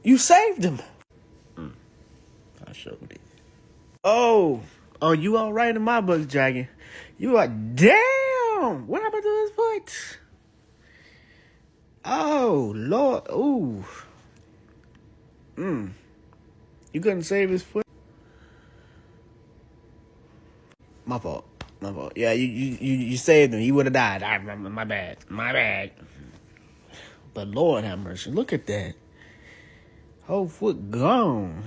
You saved him. I showed it. Oh, you all right in my book, Dragon? You are damn. What happened to his foot? Oh Lord, ooh. You couldn't save his foot. My fault. Yeah, you saved him. He would have died. My bad. But Lord have mercy. Look at that. Whole foot gone.